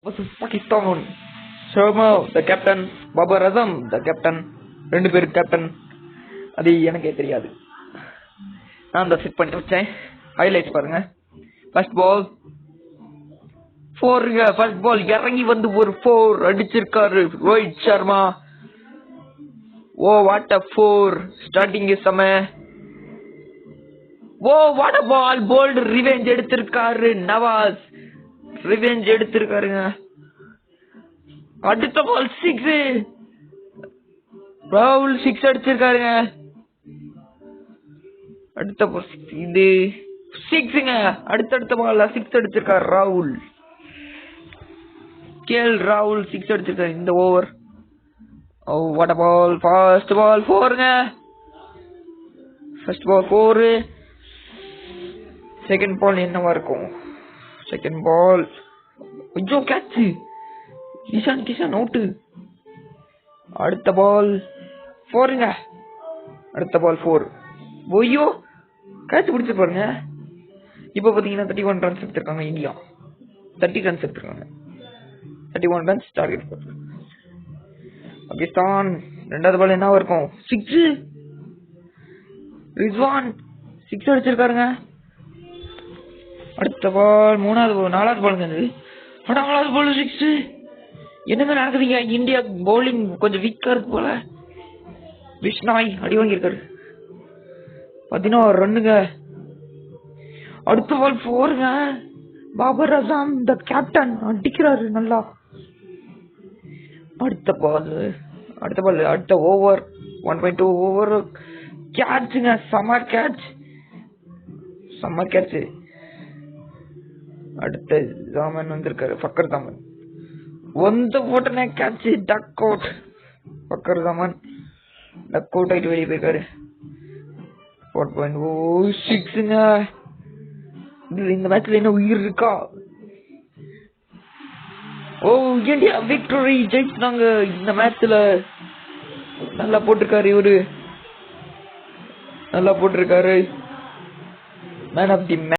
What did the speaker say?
versus Pakistan. Sharma, the captain. Babar Azam, the captain. ரெண்டு பேர் captain. அது எனக்கே தெரியாது. நான் தான் செட் பண்ணி வச்சேன். ஹைலைட்ஸ் பாருங்க. ஃபர்ஸ்ட் பால் 4 ஃபர்ஸ்ட் பால் இறங்கி வந்து ஒரு 4 அடிச்சிருக்காரு Rohit Sharma. Oh what a 4 starting செம. Oh what a ball bowled revenge எடுத்திருக்காரு நவாஸ். ரிவெஞ்ச் எடுத்திருக்காருங்க. அடுத்த பால் 6 ராகுல் 6 அடிச்சிருக்காருங்க. அடுத்த பால் 6 இது 6ங்க. அடுத்த பால் 6 அடிச்சிருக்காரு ராகுல். கேஎல் ராகுல் 6 அடிச்சிருக்காரு இந்த over. Oh what a ball. First ball 4ங்க. First ball 4. செகண்ட் பால் என்னவா இருக்கும்? செகண்ட் பால் ஐயோ கேட்ச். கிஷான் அவுட். அடுத்த பால் 4ங்க. அடுத்த பால் 4. ஐயோ கேட்ச் பிடிச்சு பாருங்க. இப்போ பாத்தீங்கன்னா 31 ரன்ஸ் எடுத்திருக்காங்க இந்தியா. 30 ரன்ஸ் எடுத்திருக்காங்க. 31 ரன்ஸ் டார்கெட். பாகிஸ்தான் ரெண்டாவது பால் என்னவா இருக்கும்? 6. ரிஸ்வான் 6 அடிச்சிருக்காருங்க. அடுத்த பால் நாலாவது பாலுங்க. நாலாவது பால் 6. என்னங்க நடக்குதுங்க? இந்தியா பவுலிங் கொஞ்சம் வீக்கா இருக்கு போல. விஷ்ணாய் அடி வாங்கியிருக்காரு. 16 ரன்னுங்க. அடுத்த பால் 4ங்க. பாபர் அசாம் த கேப்டன் அடிக்கிறாரு நல்லா. அடுத்த ஓவர் 1.2 ஓவர் கேட்சுங்க. Summer catch. அடுத்த ஜாமன் வந்திருக்காரு. ஃபக்கர் ஜாமன் போட்டனே catch. Duck out. Fakhar Zaman duck out ஆயிட்டு வெளியே போயிருக்காரு. 4.06ங்க. இந்த மேட்ச்ல என்ன உயிர் இருக்கா? ஓ இந்தியா விக்டரி ஜெயிச்சாங்க இந்த மேட்ச்ல. நல்லா போட்டிருக்காரு மேன் ஆஃப் தி மேட்ச்.